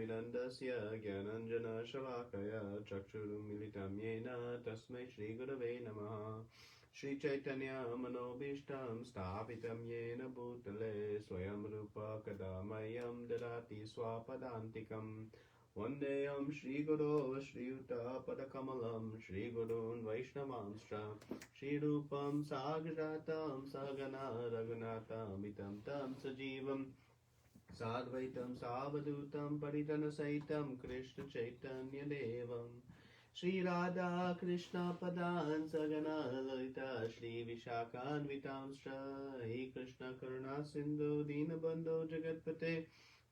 Smirantasya Gyananjana Shalakaya Chakshurumilitam Yena Tasmai Shri Gurave Namaha Shri Chaitanya Manobishtam Sthapitam Yena Bhutale Swayam Rupa Kadamayam Dadati Swapadantikam Vandeyam Shri Guru Shri Yuta Padakamalam Shri Gurun Vaishnavanscha Shri Rupam Sagratam Sagana Raghunatam Itam Tam Sajivam Sadvaitam Savadutam Paritana Saitam Krishna Chaitanya Devam Shri Radha Krishna Padan Sagana Lalita Shri Vishakan Vitamstra He Krishna Karuna Sindhu Dinabandho Jagatpate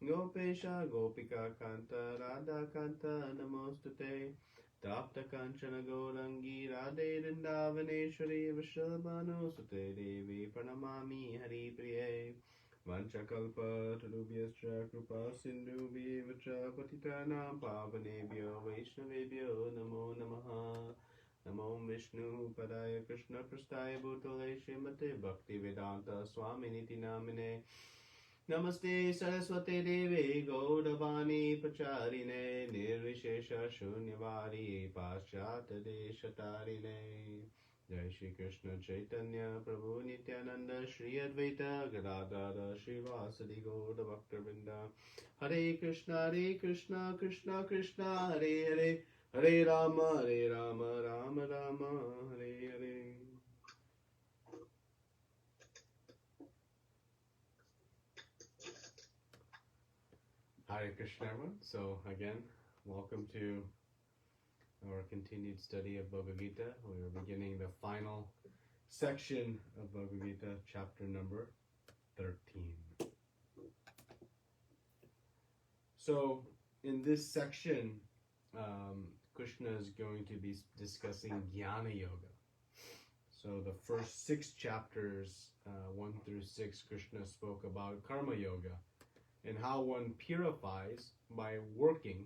Gopesha Gopika Kanta Radha Kanta Namostute Tapta Kanchana Gaurangi Radhe Vrindavaneshwari Vishalbhanu Sute Devi Pranamami Hari Priye Vanchakalpa Tarubhyascha Krupa Sindhubhyevacha Patitanam Pavanebhyo Vaishnavebhyo Namo Namaha Namo Vishnu Padaya Krishna Prastaya Bhutale Srimate Bhakti Vedanta Swami Niti Namine Namaste Saraswate Devi Gaudavani Pacharine Nirvishesha Shunyavadi Paschata Deshatarine Jai Shri Krishna Chaitanya Prabhu Nityananda Shri Advaita Gadadara Shri Vasadi Gauda Bhaktivinoda Hare Krishna Krishna Krishna Hare Hare Hare Rama Rama Rama Hare Hare. Hare Krishna everyone. So again, welcome to our continued study of Bhagavad Gita. We are beginning the final section of Bhagavad Gita, chapter number 13. So in this section, Krishna is going to be discussing Jnana Yoga. So the first 6 chapters, 1 through 6, Krishna spoke about Karma Yoga and how one purifies by working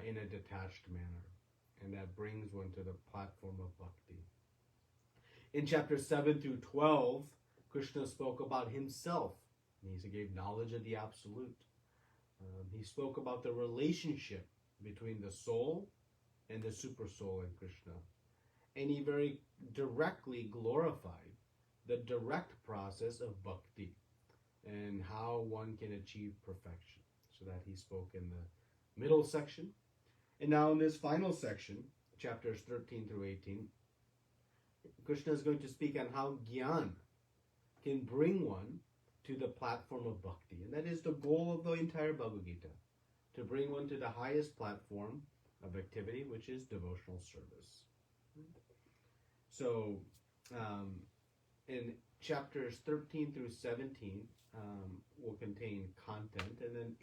in a detached manner. And that brings one to the platform of bhakti. In chapters 7 through 12, Krishna spoke about himself. He gave knowledge of the Absolute. He spoke about the relationship between the soul and the super soul in Krishna. And he very directly glorified the direct process of bhakti and how one can achieve perfection. So that he spoke in the middle section. And now in this final section, chapters 13 through 18, Krishna is going to speak on how Gyan can bring one to the platform of bhakti. And that is the goal of the entire Bhagavad Gita, to bring one to the highest platform of activity, which is devotional service. So, in chapters 13 through 17 will contain content, and then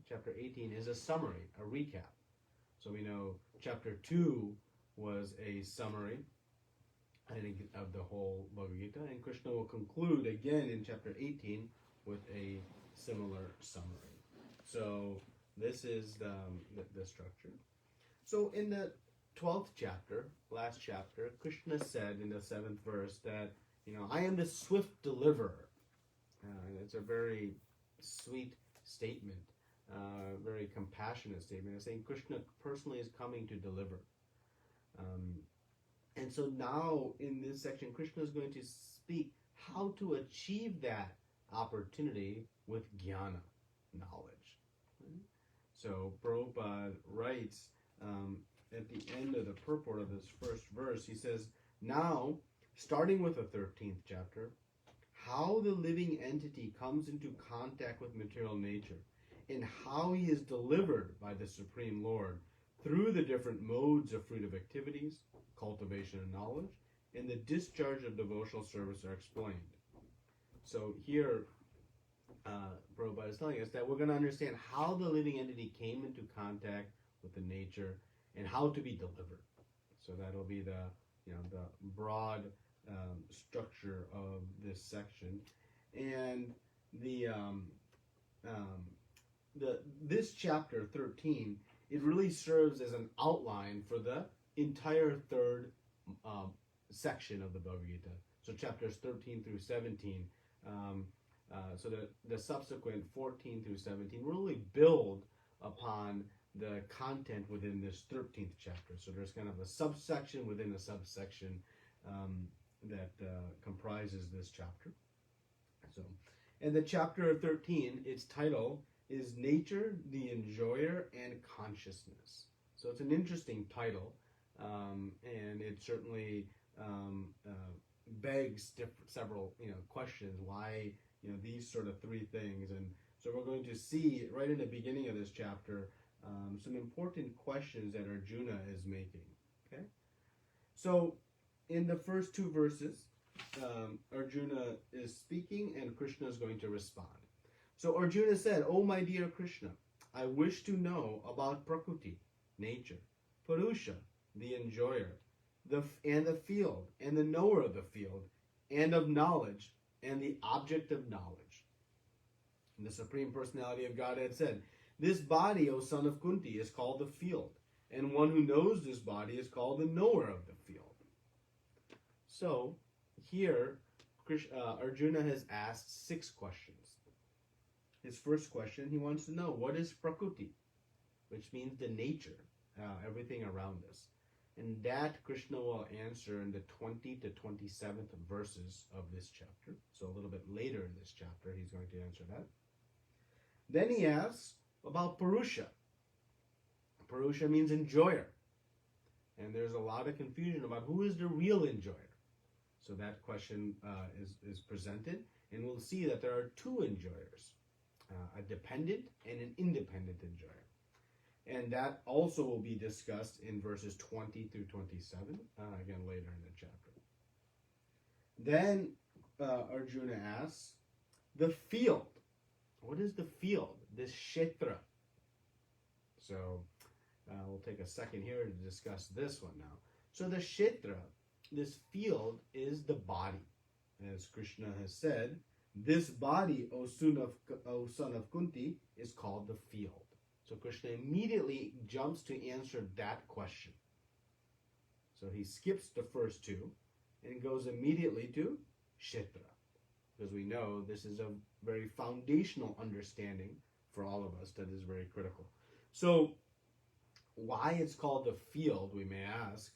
chapter 18 is a summary, a recap. So we know chapter 2 was a summary, I think, of the whole Bhagavad Gita, and Krishna will conclude again in chapter 18 with a similar summary. So this is the structure. So in the 12th chapter, last chapter, Krishna said in the 7th verse that, I am the swift deliverer. It's a very sweet statement. Very compassionate statement. It's saying Krishna personally is coming to deliver. And so now in this section, Krishna is going to speak how to achieve that opportunity with jnana, knowledge. So Prabhupada writes at the end of the purport of this first verse, he says, now, starting with the 13th chapter, how the living entity comes into contact with material nature, and how he is delivered by the Supreme Lord through the different modes of fruitive activities, cultivation of knowledge, and the discharge of devotional service are explained. So here, Prabhupada is telling us that we're going to understand how the living entity came into contact with the nature and how to be delivered. So that'll be the broad structure of this section, and this chapter 13, it really serves as an outline for the entire third section of the Bhagavad Gita. So chapters 13 through 17, so the subsequent 14 through 17 really build upon the content within this 13th chapter. So there's kind of a subsection within a subsection that comprises this chapter. So, and the chapter 13, its title is Nature, the Enjoyer, and Consciousness. So it's an interesting title, and it certainly begs several questions. Why these sort of three things? And so we're going to see right in the beginning of this chapter some important questions that Arjuna is making. Okay, so in the first two verses, Arjuna is speaking and Krishna is going to respond. So Arjuna said, "Oh my dear Krishna, I wish to know about Prakriti, nature, Purusha, the enjoyer, and the field, and the knower of the field, and of knowledge, and the object of knowledge." And the Supreme Personality of Godhead said, "This body, O son of Kunti, is called the field, and one who knows this body is called the knower of the field." So here, Arjuna has asked 6 questions. His first question, he wants to know, what is Prakriti? Which means the nature, everything around us. And that Krishna will answer in the 20 to 27th verses of this chapter. So a little bit later in this chapter, he's going to answer that. Then he asks about Purusha. Purusha means enjoyer. And there's a lot of confusion about who is the real enjoyer. So that question is presented, and we'll see that there are 2 enjoyers, a dependent and an independent enjoyer. And that also will be discussed in verses 20 through 27, again later in the chapter. Then Arjuna asks, the field. What is the field? This kshetra. So we'll take a second here to discuss this one now. So the kshetra, this field, is the body. As Krishna has said, this body, O son of Kunti, is called the field. So Krishna immediately jumps to answer that question. So he skips the first 2 and goes immediately to kshetra, because we know this is a very foundational understanding for all of us that is very critical. So why it's called the field, we may ask.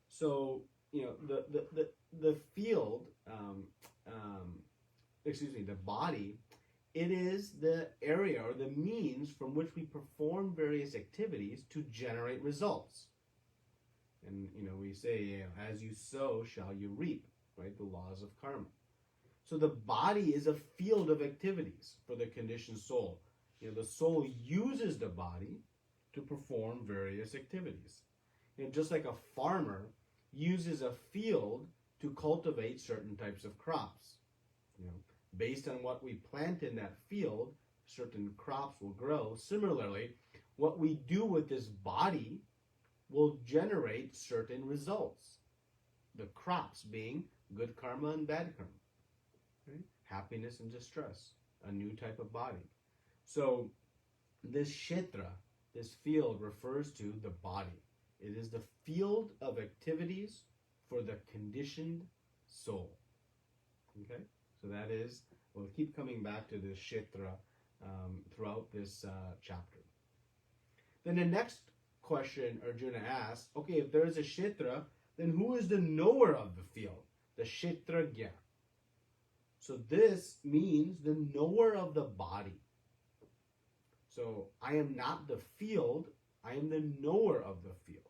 So the field, the body, it is the area or the means from which we perform various activities to generate results. And we say, as you sow shall you reap, right? The laws of karma. So the body is a field of activities for the conditioned soul. The soul uses the body to perform various activities. Just like a farmer uses a field to cultivate certain types of crops. Based on what we plant in that field, certain crops will grow. Similarly, what we do with this body will generate certain results. The crops being good karma and bad karma. Right? Happiness and distress. A new type of body. So this kshetra, this field, refers to the body. It is the field of activities for the conditioned soul. Okay? So that is, we'll keep coming back to this kshetra throughout this chapter. Then the next question Arjuna asks, okay, if there is a kshetra, then who is the knower of the field? The kshetragya. So this means the knower of the body. So I am not the field, I am the knower of the field.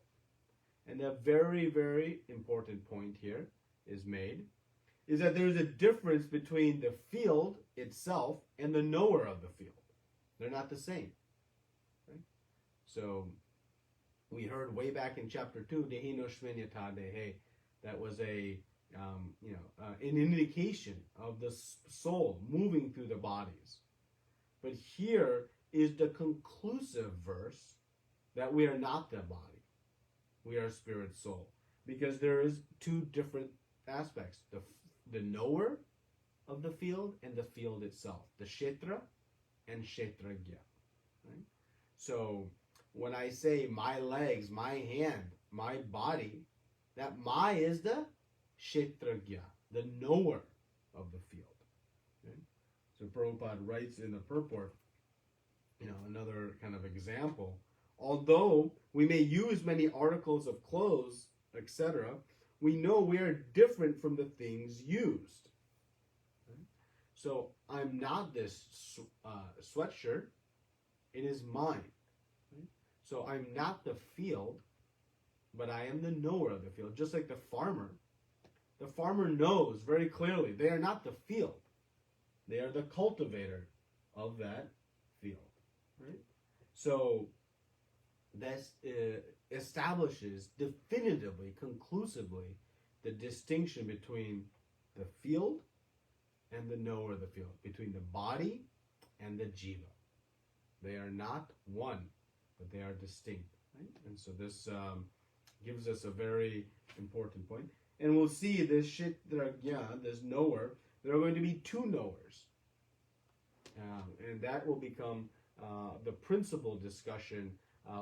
And a very, very important point here is made, is that there is a difference between the field itself and the knower of the field. They're not the same. Right? So we heard way back in chapter 2, Dehino Shmenyata Dehe, that was an indication of the soul moving through the bodies. But here is the conclusive verse that we are not the body. We are spirit soul. Because there is 2 different aspects. The knower of the field and the field itself. The kshetra and kshetragya. Right? So when I say my legs, my hand, my body, that my is the kshetragya, the knower of the field. Okay? So Prabhupada writes in the purport another kind of example. Although we may use many articles of clothes, etc., we know we are different from the things used. So I'm not this sweatshirt. It is mine. So I'm not the field, but I am the knower of the field. Just like the farmer. The farmer knows very clearly they are not the field. They are the cultivator of that field. Right? So this establishes definitively, conclusively, the distinction between the field and the knower of the field, between the body and the jiva. They are not one, but they are distinct. Right? And so this gives us a very important point. And we'll see this Kshetragya, this knower, there are going to be two knowers. And that will become the principal discussion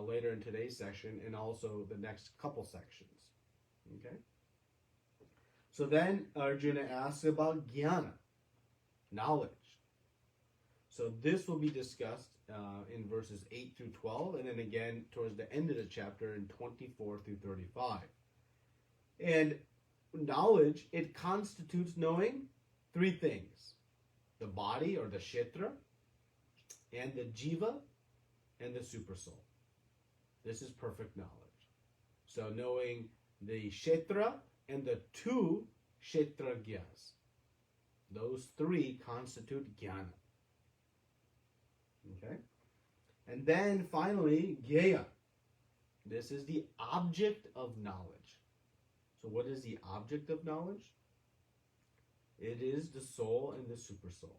later in today's section and also the next couple sections. Okay? So then Arjuna asks about jnana, knowledge. So this will be discussed in verses 8 through 12, and then again towards the end of the chapter in 24 through 35. And knowledge, it constitutes knowing three things: the body or the kshetra, and the jiva, and the supersoul. This is perfect knowledge. So knowing the kshetra and the two kshetragyas. Those three constitute jnana. Okay? And then finally, gyeya. This is the object of knowledge. So what is the object of knowledge? It is the soul and the supersoul.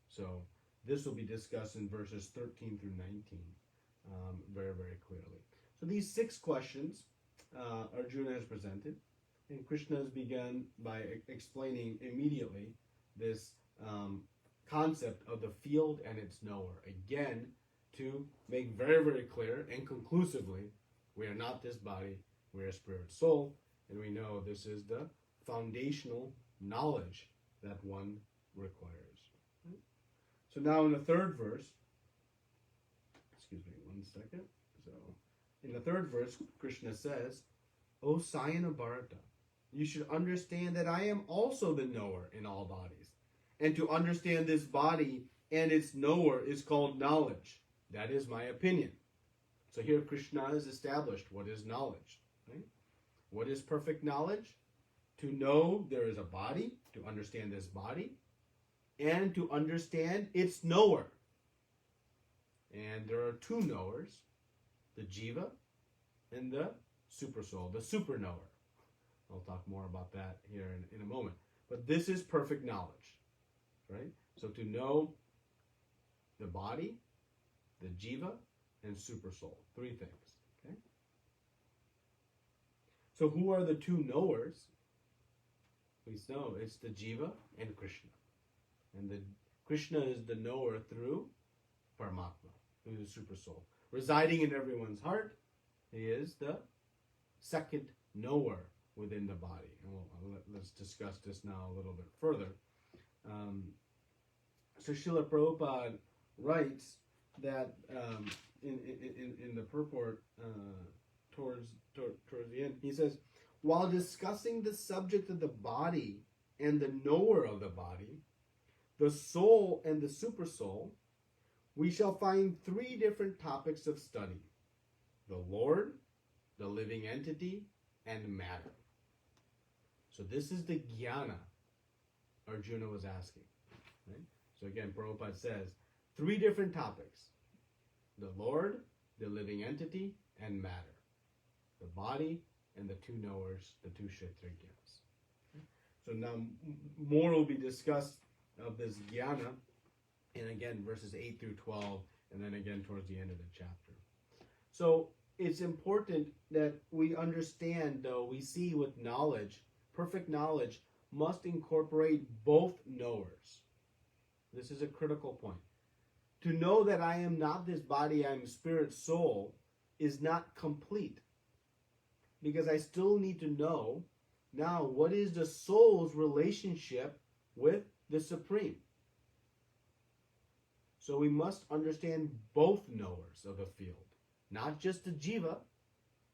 So this will be discussed in verses 13 through 19 very, very clearly. So these 6 questions Arjuna has presented, and Krishna has begun by explaining immediately this concept of the field and its knower. Again, to make very, very clear and conclusively, we are not this body, we are spirit soul, and we know this is the foundational knowledge that one requires. So now in the third verse, excuse me one second. So in the third verse, Krishna says, O Sayana Bharata, you should understand that I am also the knower in all bodies. And to understand this body and its knower is called knowledge. That is my opinion. So here Krishna has established what is knowledge. Right? What is perfect knowledge? To know there is a body, to understand this body, and to understand its knower. And there are two knowers, the jiva and the supersoul, the super knower. I'll talk more about that here in a moment. But this is perfect knowledge, right? So to know the body, the jiva, and supersoul, 3 things, okay? So who are the two knowers? We know it's the jiva and Krishna. And the Krishna is the knower through Paramatma, through the supersoul. Residing in everyone's heart, he is the second knower within the body. And let's discuss this now a little bit further. So Srila Prabhupada writes that in the purport towards the end, he says, while discussing the subject of the body and the knower of the body, the soul and the supersoul, we shall find 3 different topics of study: the Lord, the living entity, and matter. So this is the jnana Arjuna was asking. Right? So again, Prabhupada says 3 different topics: the Lord, the living entity, and matter. The body and the 2 knowers, the 2 kshetragyas. Okay? So now more will be discussed of this jnana, and again verses 8 through 12, and then again towards the end of the chapter. So it's important that we understand, though, we see with knowledge, perfect knowledge must incorporate both knowers. This is a critical point. To know that I am not this body, I am spirit soul, is not complete. Because I still need to know, now, what is the soul's relationship with the Supreme? So we must understand both knowers of the field, not just the jiva,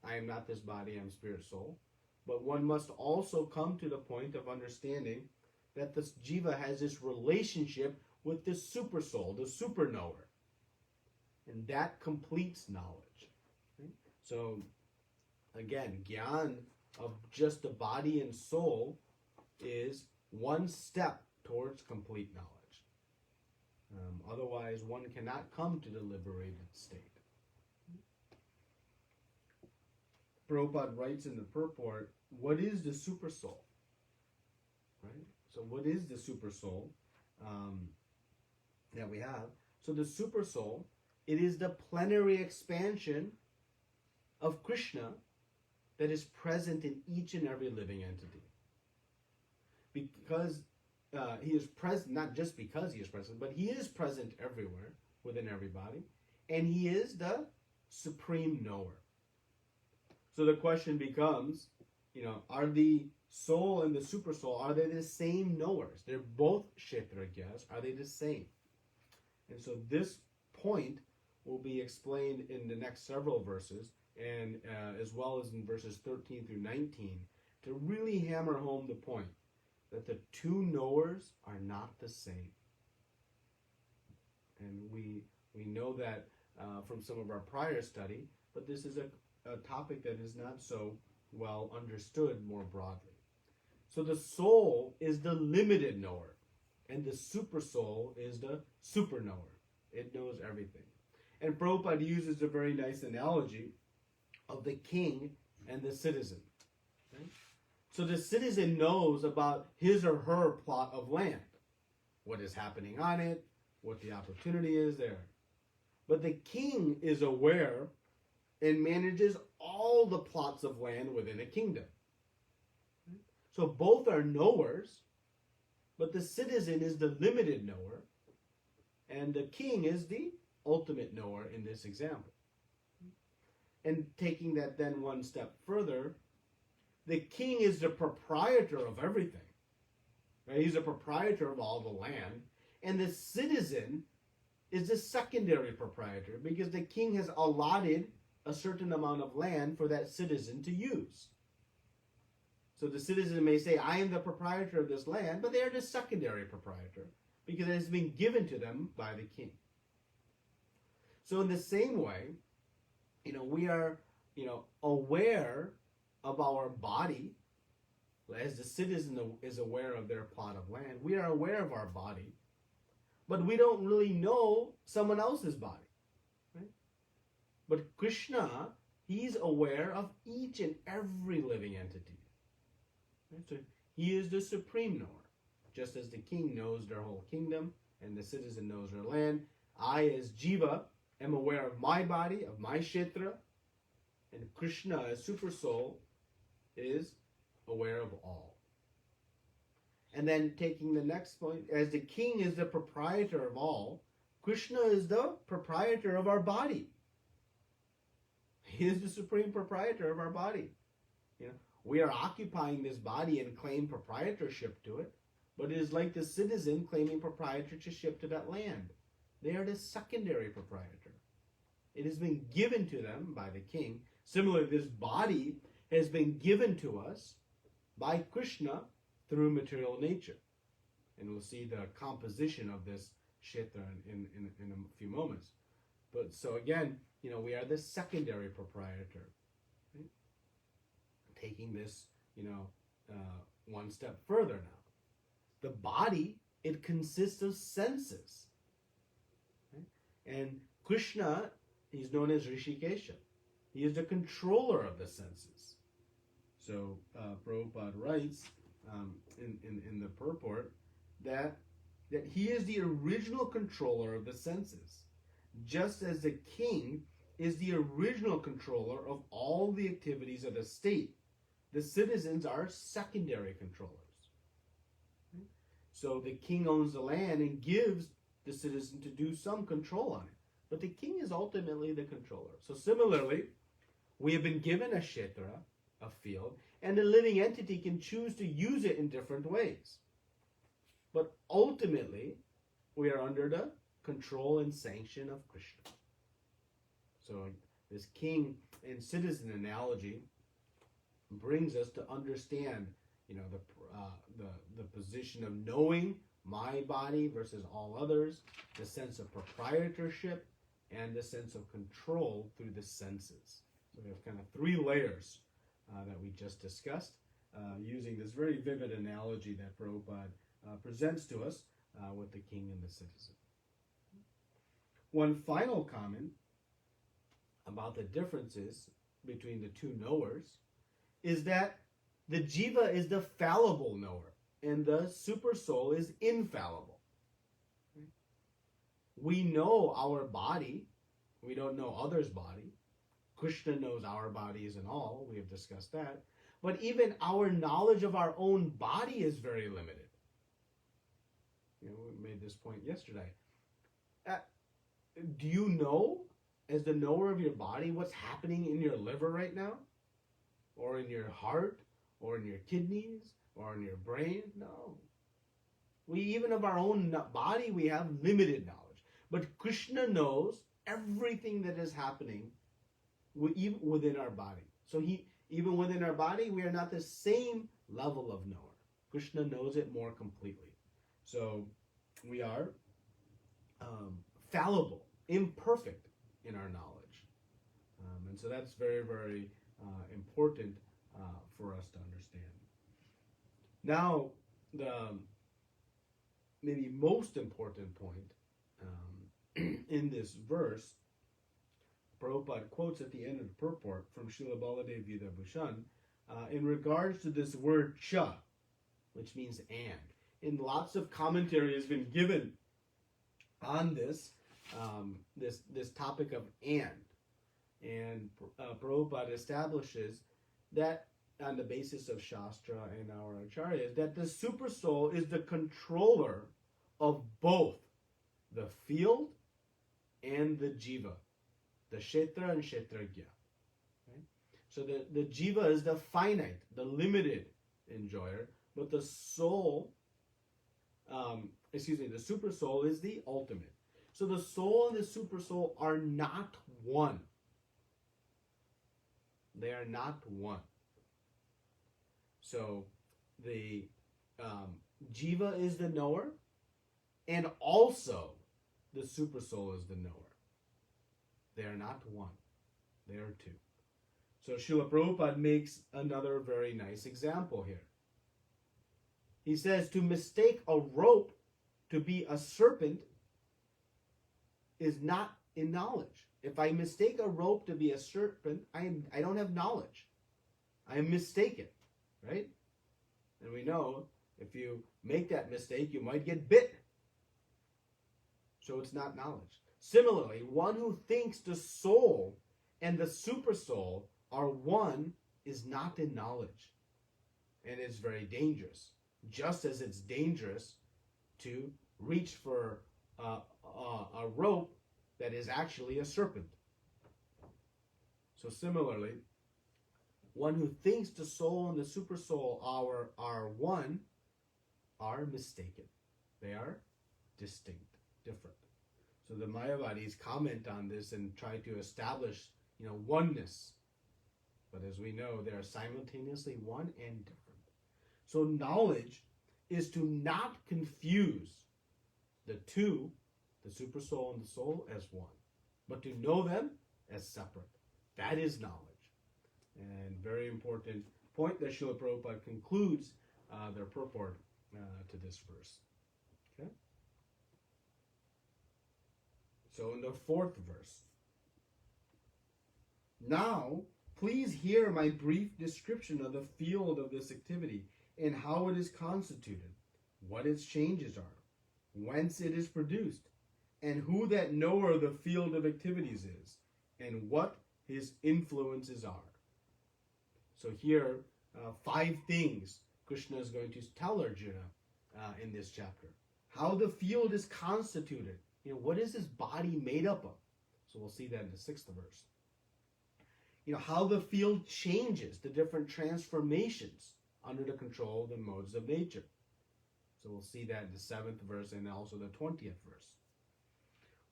I am not this body, I am spirit soul, but one must also come to the point of understanding that this jiva has this relationship with the super soul, the super knower. And that completes knowledge. Okay? So, again, gyan of just the body and soul is one step towards complete knowledge. Otherwise, one cannot come to the liberated state. Prabhupada writes in the purport, what is the super soul? Right? So what is the super soul that we have? So the super soul, it is the plenary expansion of Krishna that is present in each and every living entity. Because he is present, not just because he is present, but he is present everywhere, within everybody, and he is the supreme knower. So the question becomes, are the soul and the super soul, are they the same knowers? They're both Kshetragyas. Are they the same? And so this point will be explained in the next several verses, and as well as in verses 13 through 19, to really hammer home the point that the two knowers are not the same. And we know that from some of our prior study, but this is a topic that is not so well understood more broadly. So the soul is the limited knower, and the super soul is the super knower. It knows everything. And Prabhupada uses a very nice analogy of the king and the citizen. Okay? So the citizen knows about his or her plot of land, what is happening on it, what the opportunity is there. But the king is aware and manages all the plots of land within a kingdom. So both are knowers, but the citizen is the limited knower, and the king is the ultimate knower in this example. And taking that then one step further, the king is the proprietor of everything. Right? He's the proprietor of all the land, and the citizen is the secondary proprietor because the king has allotted a certain amount of land for that citizen to use. So the citizen may say, I am the proprietor of this land, but they are the secondary proprietor because it has been given to them by the king. So in the same way, we are, aware of our body, as the citizen is aware of their plot of land. We are aware of our body, but we don't really know someone else's body. Right? But Krishna, he's aware of each and every living entity. Right? So he is the supreme knower. Just as the king knows their whole kingdom and the citizen knows their land, I as Jiva am aware of my body, of my Kshetra, and Krishna as super soul is aware of all. And then taking the next point, as the king is the proprietor of all, Krishna is the proprietor of our body. He is the supreme proprietor of our body. We are occupying this body and claim proprietorship to it, but it is like the citizen claiming proprietorship to that land. They are the secondary proprietor. It has been given to them by the king. Similarly, this body has been given to us by Krishna through material nature. And we'll see the composition of this kshetra in a few moments. But so again, we are the secondary proprietor. Right? Taking this, one step further now. The body, it consists of senses. Okay? And Krishna, he's known as Rishikesha. He is the controller of the senses. So Prabhupada writes in the purport that he is the original controller of the senses, just as the king is the original controller of all the activities of the state. The citizens are secondary controllers. So the king owns the land and gives the citizen to do some control on it. But the king is ultimately the controller. So similarly, we have been given a kshetra, a field, and the living entity can choose to use it in different ways. But ultimately, we are under the control and sanction of Krishna. So this king and citizen analogy brings us to understand, the position of knowing my body versus all others, the sense of proprietorship, and the sense of control through the senses. So we have kind of three layers that we just discussed, using this very vivid analogy that Prabhupada presents to us with the king and the citizen. One final comment about the differences between the two knowers is that the jiva is the fallible knower and the super soul is infallible. We know our body, we don't know others' body. Krishna knows our bodies and all, we have discussed that. But even our knowledge of our own body is very limited. We made this point yesterday. Do you know, as the knower of your body, what's happening in your liver right now? Or in your heart? Or in your kidneys? Or in your brain? No. We, even of our own body, we have limited knowledge. But Krishna knows everything that is happening even within our body. So even within our body, we are not the same level of knower. Krishna knows it more completely. So we are fallible, imperfect in our knowledge. And so that's very, very important for us to understand. Now, the maybe most important point in this verse, Prabhupada quotes at the end of the purport from Srila Baladev Vidabhushan in regards to this word cha, which means and. And lots of commentary has been given on this topic of and. And Prabhupada establishes that on the basis of Shastra and our acharyas, that the super soul is the controller of both the field and the jiva, the kshetra and kshetragya. Okay? So the jiva is the finite, the limited enjoyer, but the soul, the super soul is the ultimate. So the soul and the super soul are not one. They are not one. So the jiva is the knower, and also the super soul is the knower. They are not one. They are two. So Srila Prabhupada makes another very nice example here. He says to mistake a rope to be a serpent is not in knowledge. If I mistake a rope to be a serpent, I don't have knowledge. I am mistaken, right? And we know if you make that mistake, you might get bit. So it's not knowledge. Similarly, one who thinks the soul and the super soul are one is not in knowledge. And it's very dangerous. Just as it's dangerous to reach for a rope that is actually a serpent. So similarly, one who thinks the soul and the super soul are one are mistaken. They are distinct, different. So the Mayavadis comment on this and try to establish, oneness. But as we know, they are simultaneously one and different. So knowledge is to not confuse the two, the super soul and the soul, as one, but to know them as separate. That is knowledge. And very important point that Srila Prabhupada concludes their purport to this verse. Okay? So in the fourth verse, now please hear my brief description of the field of this activity and how it is constituted, what its changes are, whence it is produced, and who that knower of the field of activities is, and what his influences are. So here, 5 things Krishna is going to tell Arjuna in this chapter. How the field is constituted. What is his body made up of? So we'll see that in the 6th verse. How the field changes, the different transformations under the control of the modes of nature. So we'll see that in the 7th verse and also the 20th verse.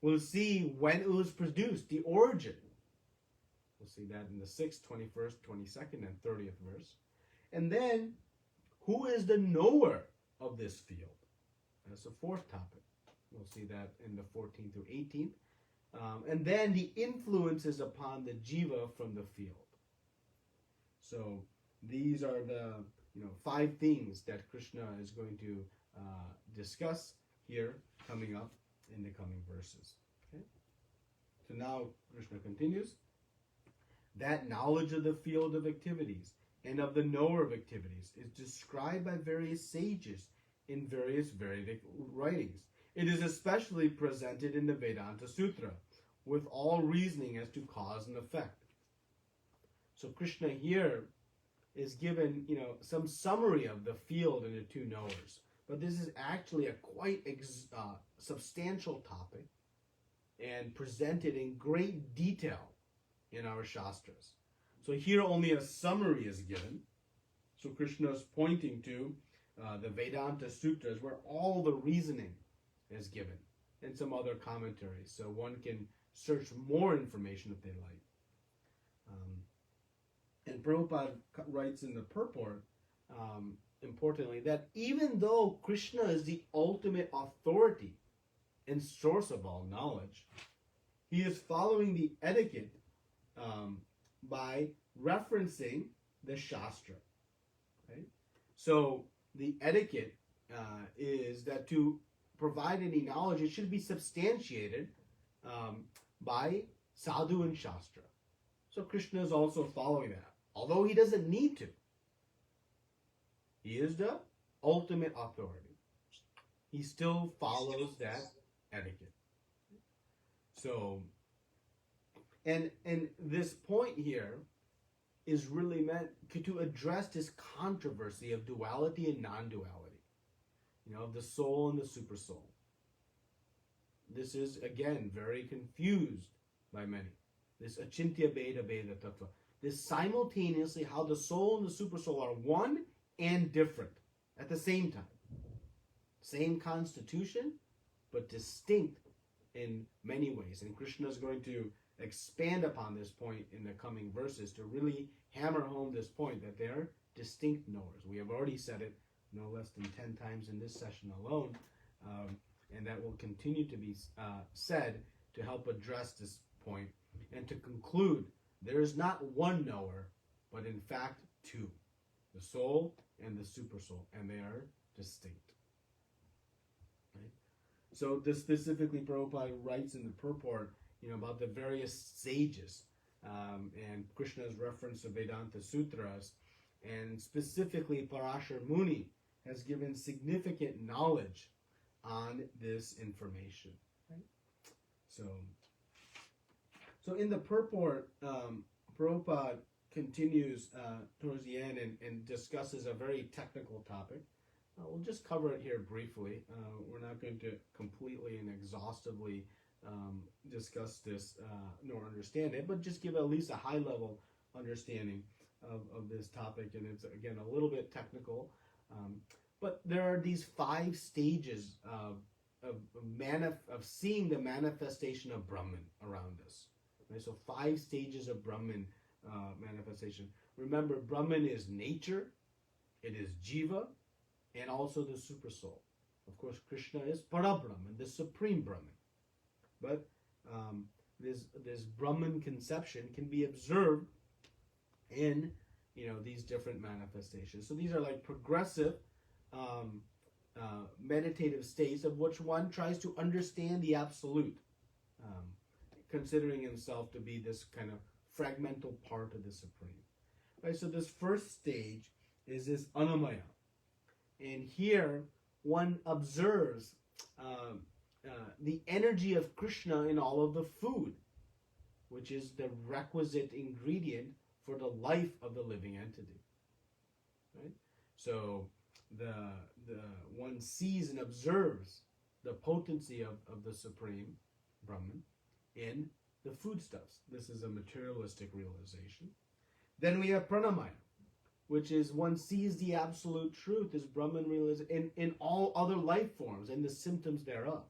We'll see when it was produced, the origin. We'll see that in the 6th, 21st, 22nd, and 30th verse. And then, who is the knower of this field? That's the 4th topic. We'll see that in the 14th through 18th. And then the influences upon the jiva from the field. So these are the 5 things that Krishna is going to discuss here coming up in the coming verses. Okay? So now Krishna continues. That knowledge of the field of activities and of the knower of activities is described by various sages in various Vedic writings. It is especially presented in the Vedanta Sutra, with all reasoning as to cause and effect. So Krishna here is given, some summary of the field and the 2 knowers. But this is actually a quite substantial topic and presented in great detail in our Shastras. So here only a summary is given. So Krishna is pointing to the Vedanta Sutras where all the reasoning is given and some other commentaries. So one can search more information if they like. And Prabhupada writes in the purport, importantly, that even though Krishna is the ultimate authority and source of all knowledge, he is following the etiquette by referencing the Shastra. Right? So the etiquette is that to provide any knowledge, it should be substantiated by sadhu and Shastra. So Krishna is also following that, although he doesn't need to. He is the ultimate authority. He still follows that etiquette. So, and this point here is really meant to address this controversy of duality and non-duality, of the soul and the super soul. This is, again, very confused by many. This achintya bheda bheda tattva. This simultaneously how the soul and the super soul are one and different at the same time. Same constitution, but distinct in many ways. And Krishna is going to expand upon this point in the coming verses to really hammer home this point that they are distinct knowers. We have already said it no less than 10 times in this session alone, and that will continue to be said to help address this point. And to conclude, there is not one knower, but in fact 2. The soul and the super soul, and they are distinct. Right? So this specifically Prabhupada writes in the purport, about the various sages, and Krishna's reference to Vedanta Sutras, and specifically Parashar Muni has given significant knowledge on this information. Right? So in the purport, Prabhupada continues towards the end and discusses a very technical topic. We'll just cover it here briefly. We're not going to completely and exhaustively discuss this nor understand it, but just give at least a high-level understanding of this topic. And it's, again, a little bit technical. But there are these 5 stages of seeing the manifestation of Brahman around us. Right? So 5 stages of Brahman manifestation. Remember, Brahman is nature, it is jiva, and also the super soul. Of course, Krishna is Parabrahman, the supreme Brahman. But this Brahman conception can be observed in these different manifestations. So these are like progressive meditative states of which one tries to understand the absolute, considering himself to be this kind of fragmental part of the supreme. Right. So this first stage is this Anamaya, and here one observes the energy of Krishna in all of the food, which is the requisite ingredient for the life of the living entity. Right? So the one sees and observes the potency of the supreme Brahman in the foodstuffs. This is a materialistic realization. Then we have Pranamaya, which is one sees the absolute truth, this Brahman realization in all other life forms and the symptoms thereof.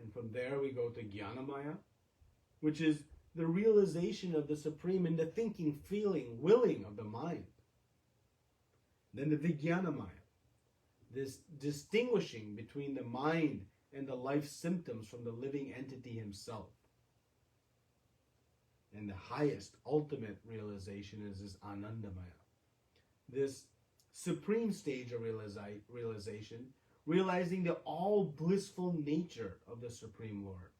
And from there we go to Jnanamaya, which is the realization of the Supreme in the thinking, feeling, willing of the mind. Then the Vijnanamaya, this distinguishing between the mind and the life symptoms from the living entity himself. And the highest, ultimate realization is this Anandamaya, this supreme stage of realization, realizing the all blissful nature of the Supreme Lord.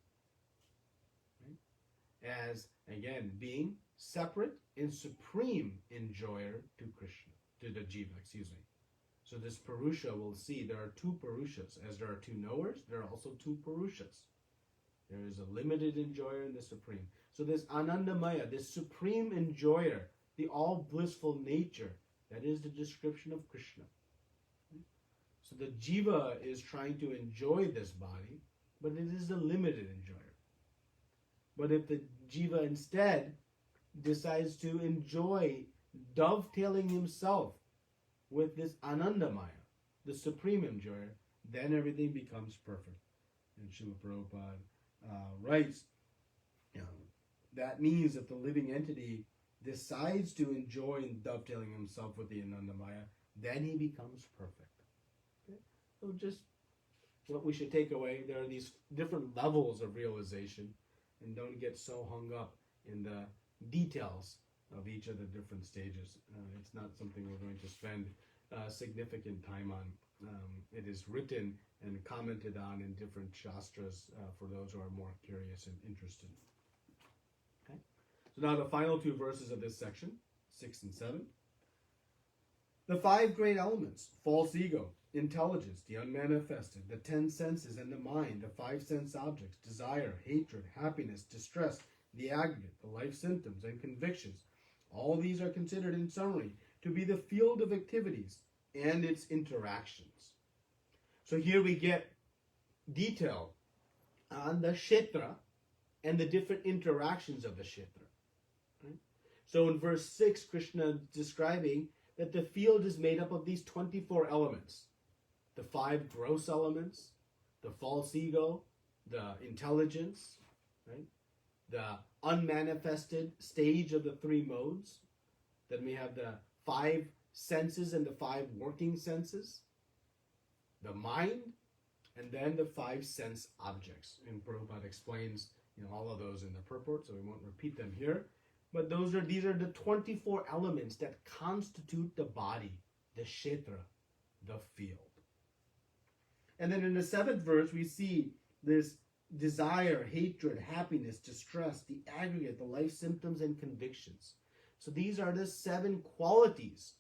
Right? As, again, being separate and supreme enjoyer to Krishna, to the Jiva, excuse me. So this Purusha, we'll see, there are two Purushas. As there are two knowers, there are also two Purushas. There is a limited enjoyer and the supreme. So this Anandamaya, this supreme enjoyer, the all blissful nature, that is the description of Krishna. So the Jiva is trying to enjoy this body, but it is a limited enjoyer. But if the Jiva instead decides to enjoy dovetailing himself with this Anandamaya, the supreme enjoyer, then everything becomes perfect. And Srila Prabhupada writes, that means that the living entity decides to enjoy dovetailing himself with the Anandamaya, then he becomes perfect. Okay? So just what we should take away, there are these different levels of realization, and don't get so hung up in the details of each of the different stages. It's not something we're going to spend significant time on. It is written and commented on in different shastras for those who are more curious and interested. Okay? So now the final two verses of this section, 6 and 7. The five great elements, false ego, intelligence, the unmanifested, the 10 senses and the mind, the 5 sense objects, desire, hatred, happiness, distress, the aggregate, the life symptoms, and convictions. All these are considered in summary to be the field of activities and its interactions. So here we get detail on the kshetra and the different interactions of the kshetra. Right? So in verse 6, Krishna is describing that the field is made up of these 24 elements. The 5 gross elements, the false ego, the intelligence, right? The unmanifested stage of the 3 modes. Then we have the 5 senses and the 5 working senses, the mind, and then the 5 sense objects. And Prabhupada explains all of those in the purport, so we won't repeat them here. But these are the 24 elements that constitute the body, the kshetra, the field. And then in the 7th verse, we see this desire, hatred, happiness, distress, the aggregate, the life symptoms, and convictions. So these are the 7 qualities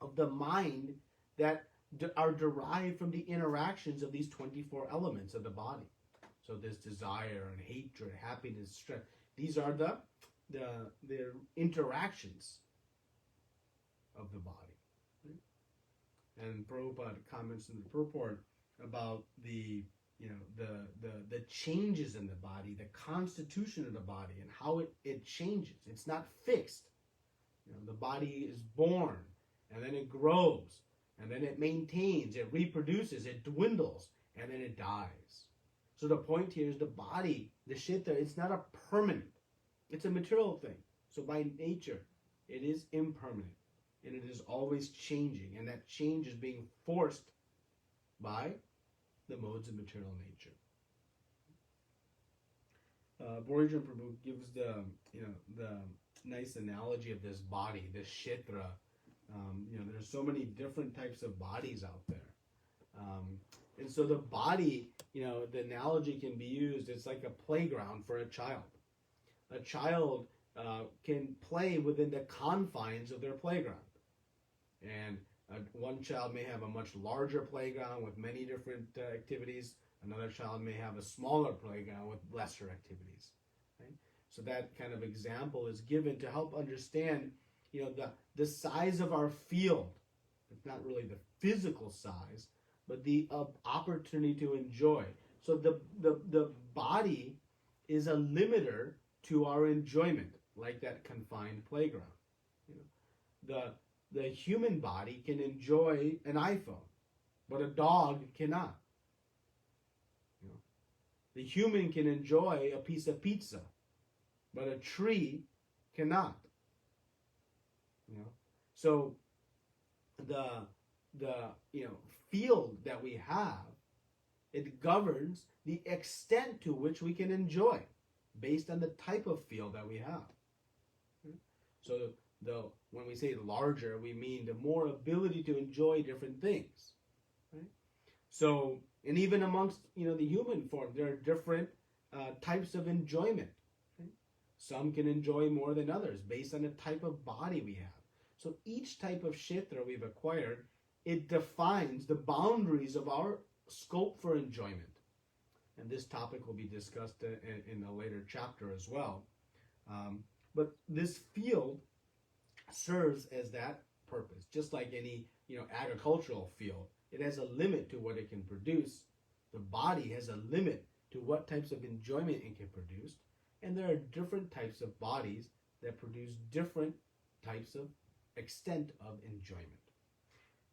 of the mind that are derived from the interactions of these 24 elements of the body. So this desire and hatred, happiness, stress, these are the interactions of the body. And Prabhupada comments in the purport about the changes in the body, the constitution of the body, and how it changes. It's not fixed. The body is born, and then it grows, and then it maintains, it reproduces, it dwindles, and then it dies. So the point here is the body, the kshetra, it's not a permanent. It's a material thing. So by nature, it is impermanent. And it is always changing. And that change is being forced by the modes of material nature. Borijan Prabhu gives the nice analogy of this body, this kshetra. There's so many different types of bodies out there. And so the body, the analogy can be used, it's like a playground for a child. A child can play within the confines of their playground. And one child may have a much larger playground with many different activities. Another child may have a smaller playground with lesser activities. Right? So that kind of example is given to help understand, the size of our field. It's not really the physical size, but the opportunity to enjoy. So the body is a limiter to our enjoyment, like that confined playground. The human body can enjoy an iPhone, but a dog cannot. The human can enjoy a piece of pizza, but a tree cannot. You know, so the field that we have, it governs the extent to which we can enjoy, based on the type of field that we have. So when we say larger, we mean the more ability to enjoy different things. Right? So, and even amongst the human form, there are different types of enjoyment. Right? Some can enjoy more than others based on the type of body we have. So each type of kshetra we've acquired, it defines the boundaries of our scope for enjoyment. And this topic will be discussed in a later chapter as well. But this field serves as that purpose, just like any agricultural field. It has a limit to what it can produce. The body has a limit to what types of enjoyment it can produce, and there are different types of bodies that produce different types of extent of enjoyment.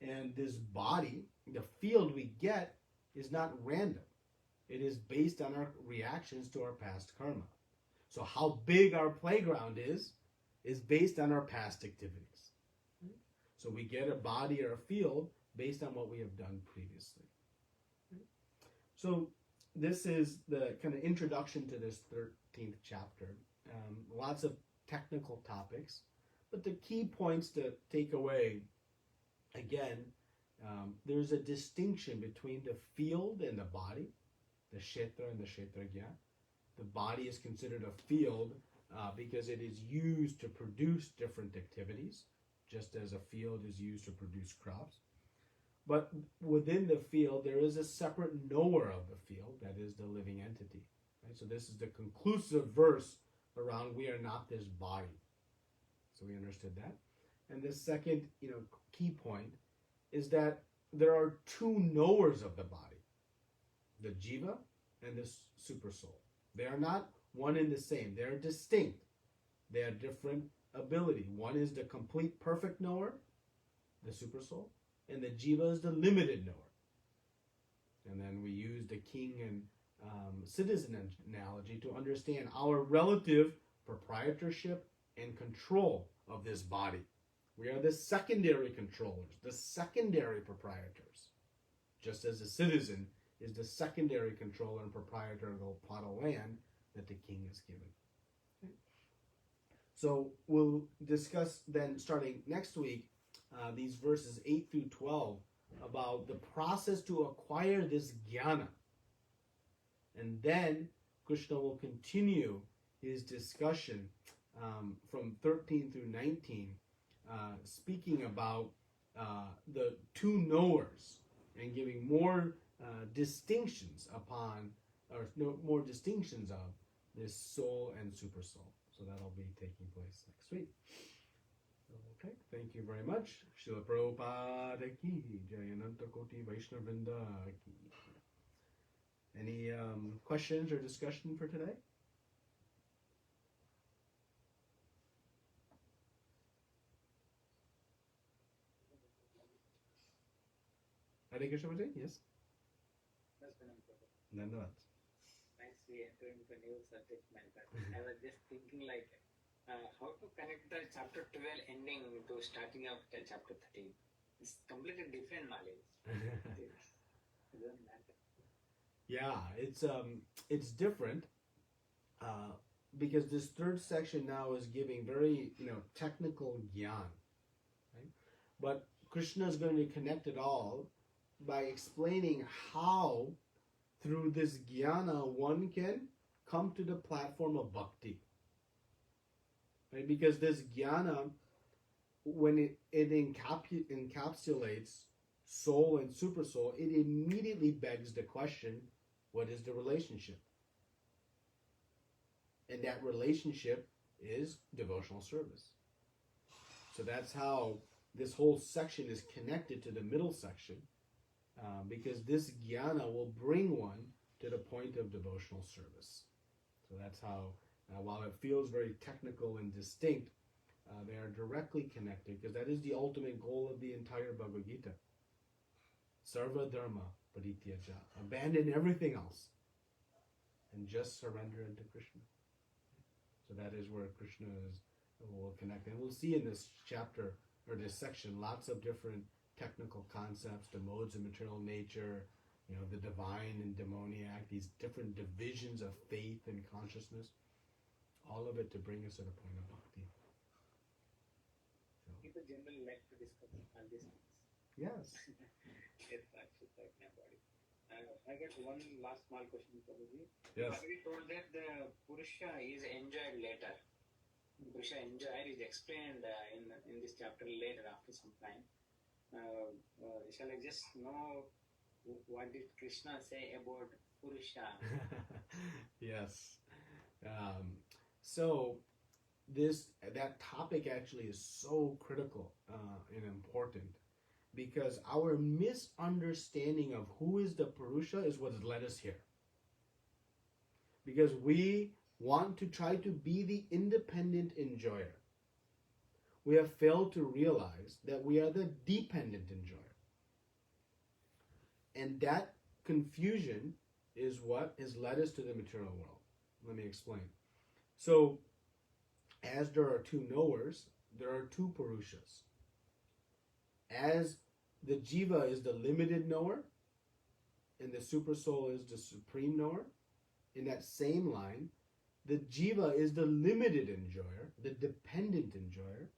And this body, the field we get, is not random. It is based on our reactions to our past karma. So how big our playground is based on our past activities. So we get a body or a field based on what we have done previously. So this is the kind of introduction to this 13th chapter. Lots of technical topics, but the key points to take away, again, there's a distinction between the field and the body, the kshetra and the kshetragya. The body is considered a field because it is used to produce different activities, just as a field is used to produce crops. But within the field, there is a separate knower of the field, that is the living entity. Right? So this is the conclusive verse around we are not this body. So we understood that. And the second, key point is that there are two knowers of the body, the jiva and the super soul. They are not one and the same. They are distinct. They have different ability. One is the complete perfect knower, the super soul, and the jiva is the limited knower. And then we use the king and citizen analogy to understand our relative proprietorship and control of this body. We are the secondary controllers, the secondary proprietors, just as a citizen is the secondary controller and proprietor of the plot of land that the king is given. Okay. So we'll discuss then, starting next week, these verses 8 through 12 about the process to acquire this jnana. And then Krishna will continue his discussion from 13 through 19, speaking about the two knowers and giving more distinctions upon, or more distinctions of this soul and super soul. So that'll be taking place next week. Okay, thank you very much. Srila Prabhupada ki Jai, Ananta Koti Vaishnavrinda ki. Any questions or discussion for today? Hare Krishna, yes? Dhanyavad. Thanks, we enter into a new subject matter. I was just thinking how to connect the chapter 12 ending to starting of the chapter 13. It's completely different knowledge. It doesn't matter. Yeah, it's different because this third section now is giving very technical jnana, right? But Krishna is going to connect it all by explaining how through this jnana one can come to the platform of bhakti, right? Because this jnana, when it encapsulates soul and super soul, it immediately begs the question, what is the relationship? And that relationship is devotional service. So that's how this whole section is connected to the middle section, because this jnana will bring one to the point of devotional service. So that's how, while it feels very technical and distinct, they are directly connected, because that is the ultimate goal of the entire Bhagavad Gita. Sarva dharma parityaja. Abandon everything else. and just surrender into Krishna. So that is where Krishna will connect. And we'll see in this chapter, or this section, lots of different technical concepts, the modes of material nature, the divine and demoniac, these different divisions of faith and consciousness, all of it to bring us to the point of bhakti. So. People generally like to discuss all these things. Yes. Yes, actually, I got one last small question for you. Yes. We told that the Purusha is enjoyed later. Purusha enjoyed is explained in this chapter later after some time. Shall I just know what did Krishna say about Purusha? Yes. So that topic actually is so critical and important, because our misunderstanding of who is the Purusha is what has led us here. Because we want to try to be the independent enjoyer. We have failed to realize that we are the dependent enjoyer. And that confusion is what has led us to the material world. Let me explain. So, as there are two knowers, there are two Purushas. As the Jiva is the limited knower, and the Supersoul is the supreme knower, in that same line, the Jiva is the limited enjoyer, the dependent enjoyer.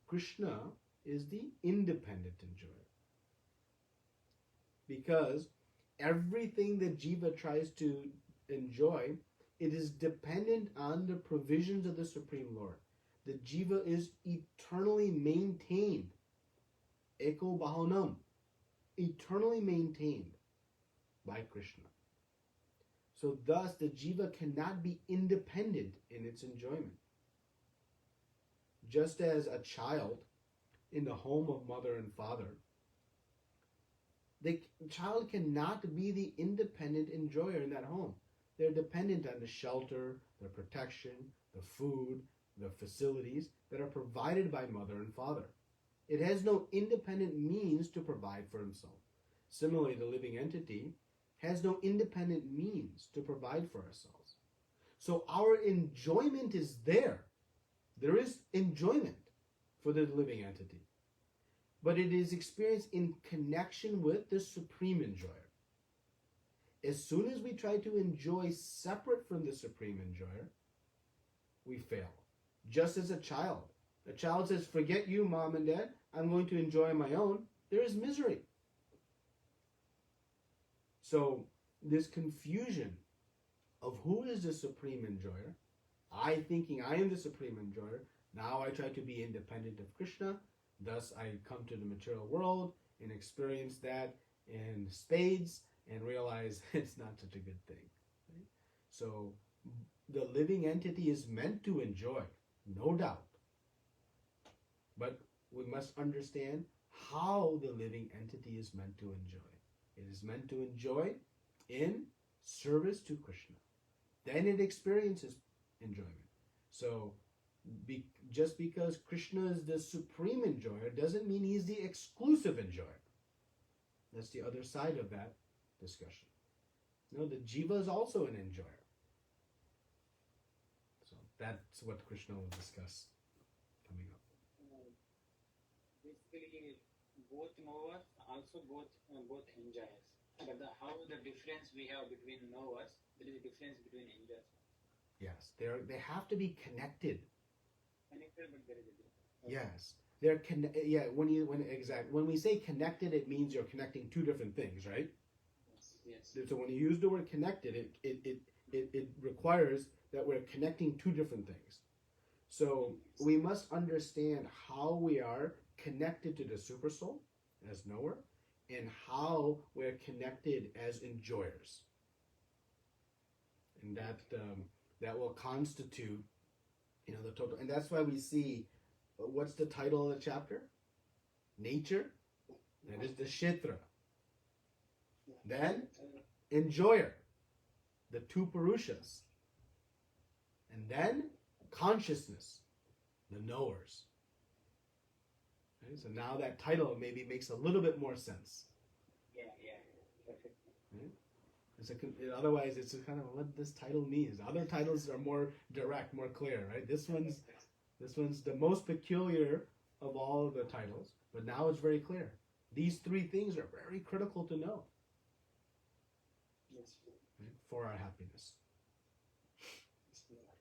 Krishna is the independent enjoyer. Because everything that Jiva tries to enjoy, it is dependent on the provisions of the Supreme Lord. The Jiva is eternally maintained. Eko Bahonam. Eternally maintained by Krishna. So thus the Jiva cannot be independent in its enjoyment. Just as a child in the home of mother and father, the child cannot be the independent enjoyer in that home. They're dependent on the shelter, the protection, the food, the facilities that are provided by mother and father. It has no independent means to provide for himself. Similarly, the living entity has no independent means to provide for ourselves. So our enjoyment is there. There is enjoyment for the living entity. But it is experienced in connection with the supreme enjoyer. As soon as we try to enjoy separate from the supreme enjoyer, we fail. Just as a child says, forget you, mom and dad, I'm going to enjoy my own, there is misery. So this confusion of who is the supreme enjoyer, I thinking I am the supreme enjoyer, now I try to be independent of Krishna, thus I come to the material world and experience that in spades and realize it's not such a good thing. Right? So the living entity is meant to enjoy, no doubt. But we must understand how the living entity is meant to enjoy. It is meant to enjoy in service to Krishna. Then it experiences enjoyment. So just because Krishna is the supreme enjoyer doesn't mean he's the exclusive enjoyer. That's the other side of that discussion. No, the Jiva is also an enjoyer. So that's what Krishna will discuss coming up. Basically, both knowers, also both enjoyers. But how the difference we have between knowers, there is a difference between enjoyers. Yes, they have to be connected. Connected, but there is a difference. Okay. Yes, when we say connected, it means you're connecting two different things, right? Yes. So when you use the word connected, it requires that we're connecting two different things. So we must understand how we are connected to the Supersoul as knower, and how we're connected as enjoyers. And that will constitute, the total. And that's why we see, what's the title of the chapter? Nature. That is the Kshetra. Then, enjoyer. The two Purushas. And then, consciousness. The knowers. Okay, so now that title maybe makes a little bit more sense. Yeah, perfect. Okay? Otherwise, it's kind of what this title means. Other titles are more direct, more clear, right? This one's the most peculiar of all of the titles, but now it's very clear. These three things are very critical to know, Yes. right, for our happiness.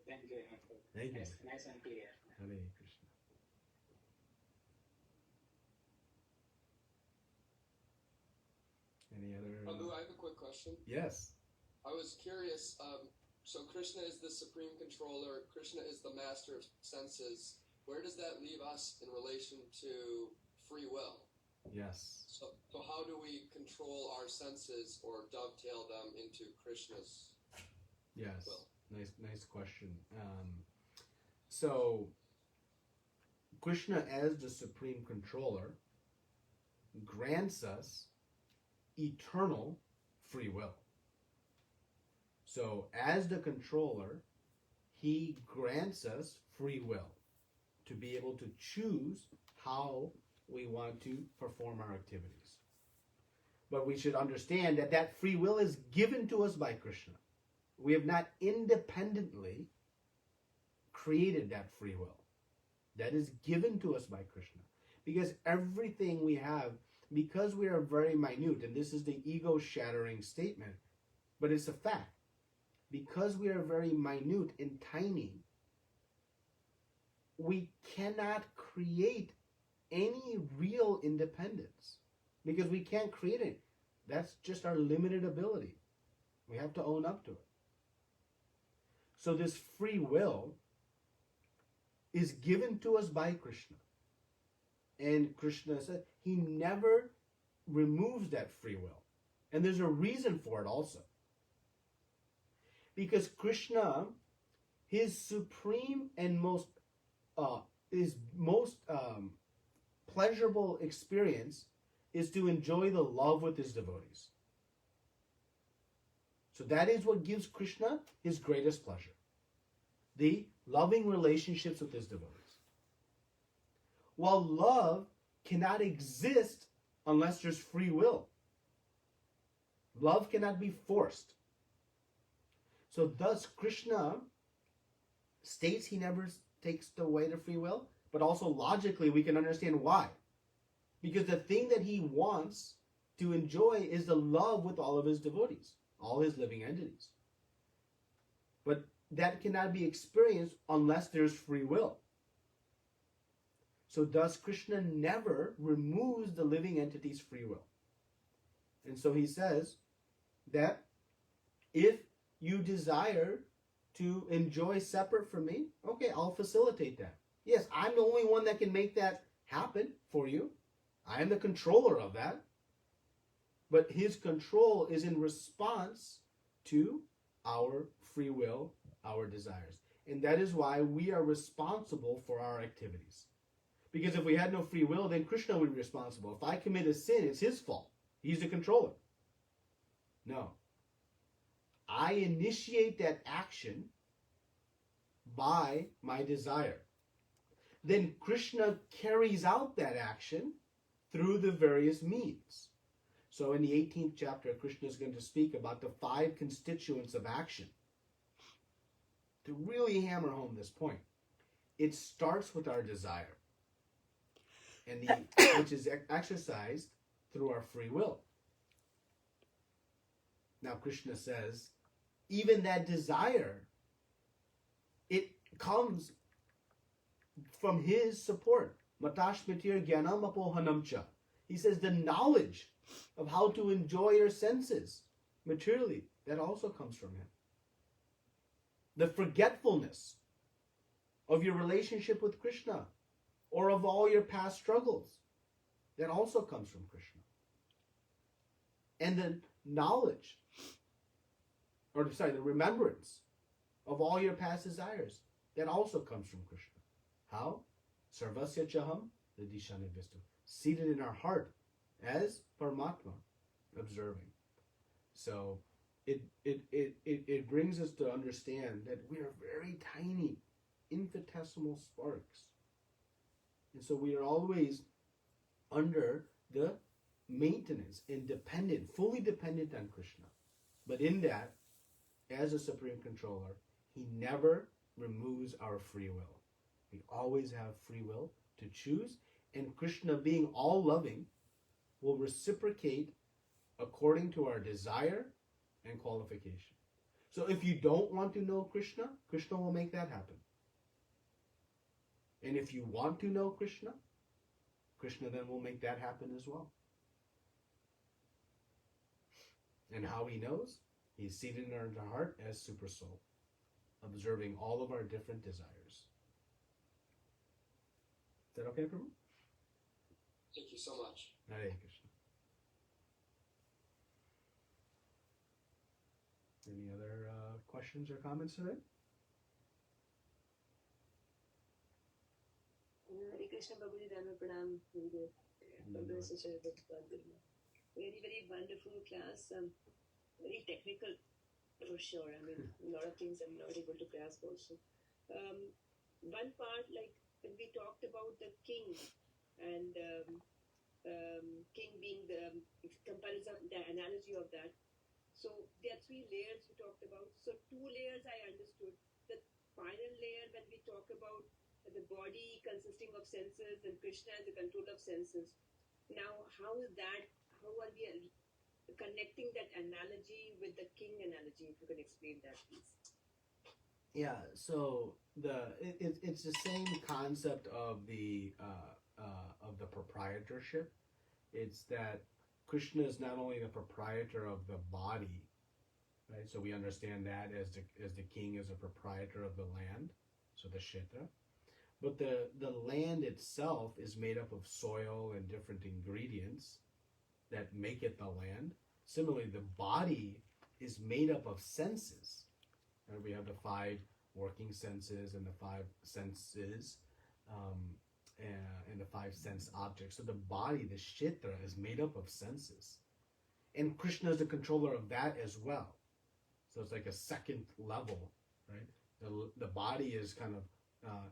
Thank you very much. Thank you. Nice and clear. Hare Krishna. Any other? Abu, I have a quick question. Yes. I was curious. So Krishna is the supreme controller. Krishna is the master of senses. Where does that leave us in relation to free will? Yes. So how do we control our senses or dovetail them into Krishna's Yes. will? Nice question. So Krishna, as the supreme controller, grants us eternal free will. So as the controller, he grants us free will to be able to choose how we want to perform our activities. But we should understand that that free will is given to us by Krishna. We have not independently created that free will. That is given to us by Krishna. Because everything we have, because we are very minute, and this is the ego-shattering statement, but it's a fact. Because we are very minute and tiny, we cannot create any real independence. Because we can't create it. That's just our limited ability. We have to own up to it. So this free will is given to us by Krishna. And Krishna said he never removes that free will. And there's a reason for it also. Because Krishna, his supreme and most pleasurable experience is to enjoy the love with his devotees. So that is what gives Krishna his greatest pleasure. The loving relationships with his devotees. While love cannot exist unless there's free will. Love cannot be forced. So thus Krishna states he never takes away the free will, but also logically we can understand why. Because the thing that he wants to enjoy is the love with all of his devotees, all his living entities. But that cannot be experienced unless there's free will. So thus Krishna never removes the living entity's free will. And so he says that if you desire to enjoy separate from me, okay, I'll facilitate that. Yes, I'm the only one that can make that happen for you. I am the controller of that. But his control is in response to our free will, our desires. And that is why we are responsible for our activities. Because if we had no free will, then Krishna would be responsible. If I commit a sin, it's his fault. He's the controller. No. I initiate that action by my desire. Then Krishna carries out that action through the various means. So in the 18th chapter, Krishna is going to speak about the 5 constituents of action. To really hammer home this point, it starts with our desire, and which is exercised through our free will. Now Krishna says, even that desire, it comes from his support. Matashmitir jnanam apohanam cha. He says the knowledge of how to enjoy your senses materially, that also comes from him. The forgetfulness of your relationship with Krishna or of all your past struggles, that also comes from Krishna. And the knowledge, the remembrance of all your past desires, that also comes from Krishna. How? Sarvasya chaham vidishane vistu. Seated in our heart as Paramatma, observing. So it brings us to understand that we are very tiny, infinitesimal sparks. And so we are always under the maintenance and dependent, fully dependent on Krishna. But in that, as a Supreme Controller, He never removes our free will. We always have free will to choose, and Krishna, being all loving, will reciprocate according to our desire and qualification. So if you don't want to know Krishna, Krishna will make that happen. And if you want to know Krishna, Krishna then will make that happen as well. And how He knows? He's seated in our heart as Super Soul, observing all of our different desires. Is that okay, Prabhu? Thank you so much. Hare Krishna. Any other questions or comments today? Hare Krishna Babuji Dharma Pranam. Very, very wonderful class. Very technical for sure. I mean, a lot of things I'm not able to grasp also. One part, like when we talked about the king and king being the comparison, the analogy of that. So there are three layers we talked about. So two layers I understood. The final layer when we talk about the body consisting of senses and Krishna as the control of senses. Now, how is that? How are we connecting that analogy with the king analogy? If you can explain that, please. Yeah. So it's the same concept of the proprietorship. It's that Krishna is not only the proprietor of the body, right? So we understand that as the king is a proprietor of the land, so the kshetra. But the land itself is made up of soil and different ingredients that make it the land. Similarly, the body is made up of senses. Right? We have the 5 working senses and the 5 senses and the 5 sense objects. So the body, the kshetra, is made up of senses. And Krishna is the controller of that as well. So it's like a second level, right? The body is kind of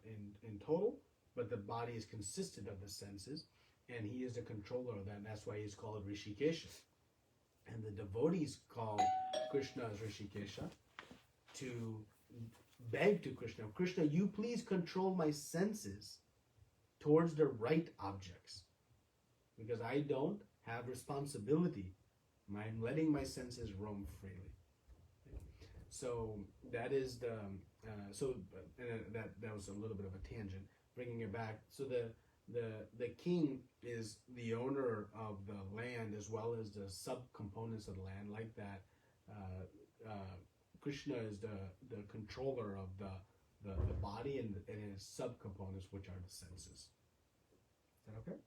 in total, but the body is consistent of the senses, and he is the controller of that, and that's why he's called Rishikesha. And the devotees call Krishna as Rishikesha to beg to Krishna, Krishna, you please control my senses towards the right objects, because I don't have responsibility. I'm letting my senses roam freely. So that is that was a little bit of a tangent. Bringing it back, so the king is the owner of the land as well as the subcomponents of the land. Like that, Krishna is the controller of the body and its subcomponents, which are the senses. Is that okay?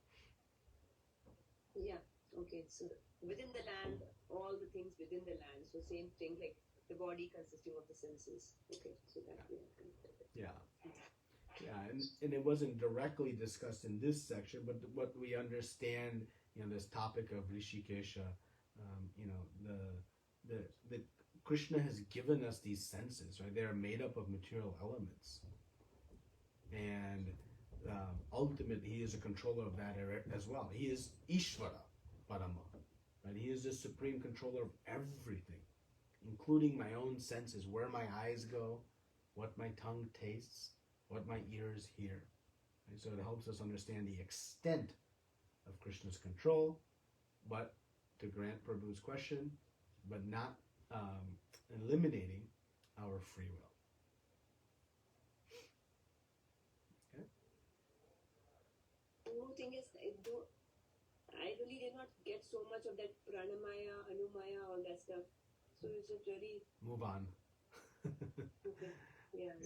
Yeah. Okay. So within the land, all the things within the land. So same thing, like the body consisting of the senses. Okay. So that way. Yeah. Yeah, and it wasn't directly discussed in this section, but what we understand, this topic of Rishikesha, the Krishna has given us these senses, right? They are made up of material elements, and ultimately, he is a controller of that as well. He is Ishvara Parama, right? He is the supreme controller of everything, including my own senses, where my eyes go, what my tongue tastes, what my ears hear. And so it helps us understand the extent of Krishna's control, but to grant Prabhu's question, but not eliminating our free will. Okay? One more thing is, I really did not get so much of that Pranamaya, Anumaya, all that stuff. So is it really... Move on. Okay. Yeah.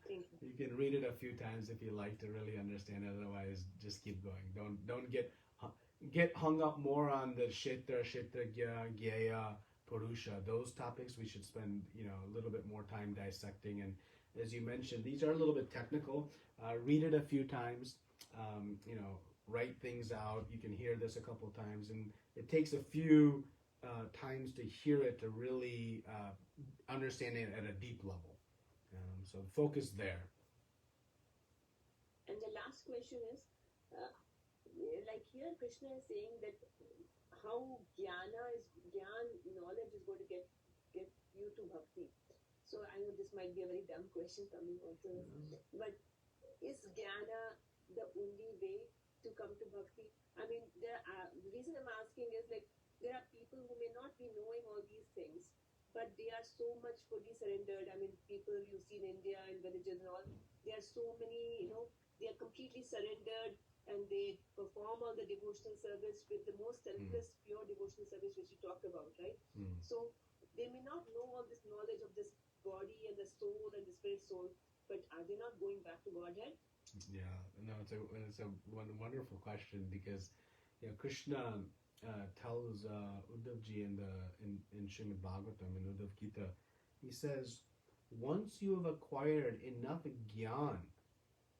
Thank you. You can read it a few times if you like to really understand it. Otherwise, just keep going. Don't get hung up more on the Kshetra, Kshetragya, Gyaya, Purusha. Those topics we should spend a little bit more time dissecting. And as you mentioned, these are a little bit technical. Read it a few times. Write things out. You can hear this a couple times, and it takes a few times to hear it to really understand it at a deep level. So focus there. And the last question is, like here Krishna is saying that how Gyan knowledge is going to get to bhakti. So I know this might be a very dumb question coming also, but is jnana the only way to come to bhakti? I mean, the reason I'm asking is like there are people who may not be knowing all these things, but they are so much fully surrendered. I mean, people you see in India and villages and all, there are so many, they are completely surrendered and they perform all the devotional service with the most selfless, pure devotional service which you talked about, right? So they may not know all this knowledge of this body and the soul and the spirit soul, but are they not going back to Godhead? Yeah, no, it's a wonderful question, because Krishna tells Uddhavji in Srimad Bhagavatam, in Uddhav Gita, he says, once you have acquired enough gyan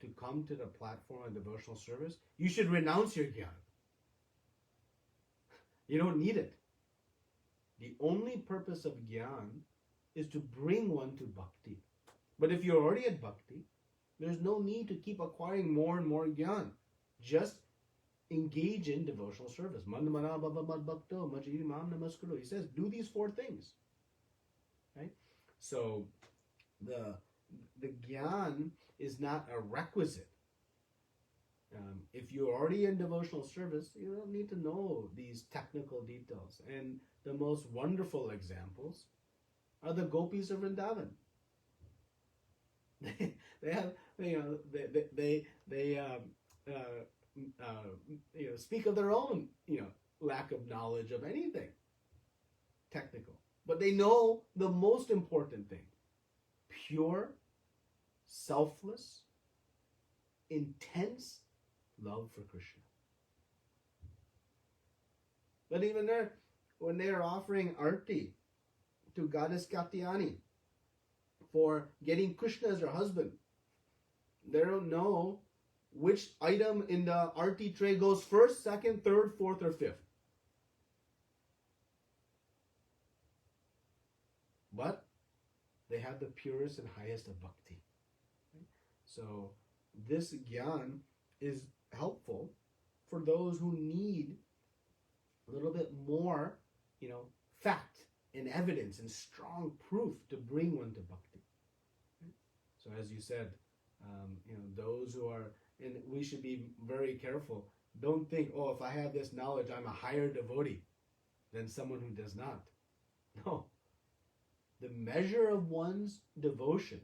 to come to the platform of devotional service, you should renounce your gyan. You don't need it. The only purpose of gyan is to bring one to bhakti. But if you're already at bhakti, there's no need to keep acquiring more and more gyan. Just engage in devotional service. Mandamana bhava mad bhakto majiri mam namaskuro. He says, do these 4 things. Right? So the gyan is not a requisite. If you're already in devotional service, you don't need to know these technical details. And the most wonderful examples are the gopis of Vrindavan. They have, speak of their own, lack of knowledge of anything technical, but they know the most important thing: pure, selfless, intense love for Krishna. But even there, when they are offering arti to Goddess Katyayani for getting Krishna as her husband, they don't know which item in the arti tray goes first, second, third, fourth, or fifth. But they have the purest and highest of bhakti. So this gyan is helpful for those who need a little bit more, fact and evidence and strong proof to bring one to bhakti. So as you said, those who are, and we should be very careful. Don't think, oh, if I have this knowledge, I'm a higher devotee than someone who does not. No. The measure of one's devotion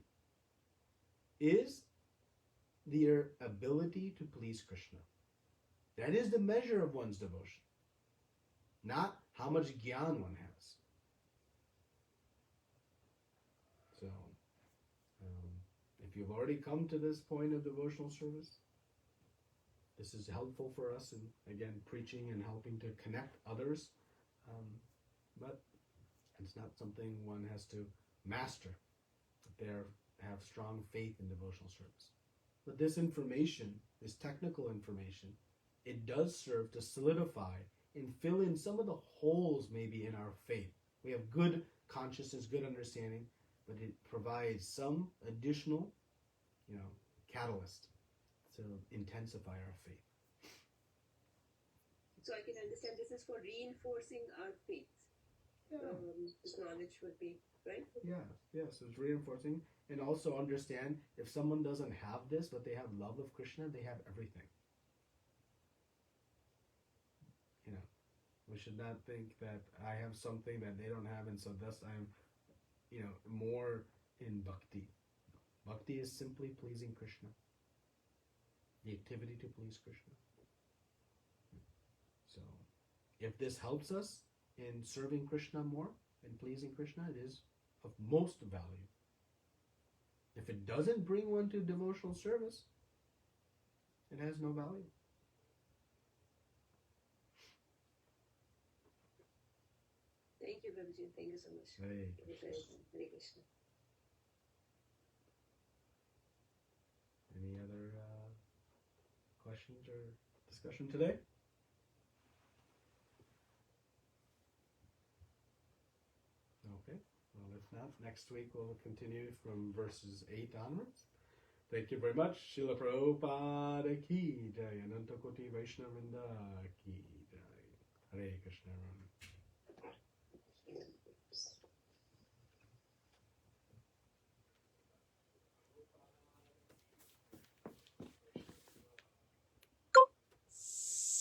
is their ability to please Krishna. That is the measure of one's devotion, not how much gyan one has. So, if you've already come to this point of devotional service, this is helpful for us in, again, preaching and helping to connect others. But it's not something one has to master. They have strong faith in devotional service. But this information, this technical information, it does serve to solidify and fill in some of the holes maybe in our faith. We have good consciousness, good understanding, but it provides some additional, catalyst to intensify our faith. So I can understand this is for reinforcing our faith. This knowledge would be, right? Yes, it's reinforcing. And also understand, if someone doesn't have this, but they have love of Krishna, they have everything. We should not think that I have something that they don't have, and so thus I'm, more in bhakti. Bhakti is simply pleasing Krishna. The activity to please Krishna. So, if this helps us in serving Krishna more and pleasing Krishna, it is of most value. If it doesn't bring one to devotional service, it has no value. Thank you, Prabhuji. Thank you so much. Hare Krishna. Hare Krishna. Any other questions or discussion today? Okay. Well, if not, next week we'll continue from verses 8 onwards. Thank you very much. Srila Prabhupada ki jai. Ananta Koti Vaishnavrinda ki jai. Hare Krishna.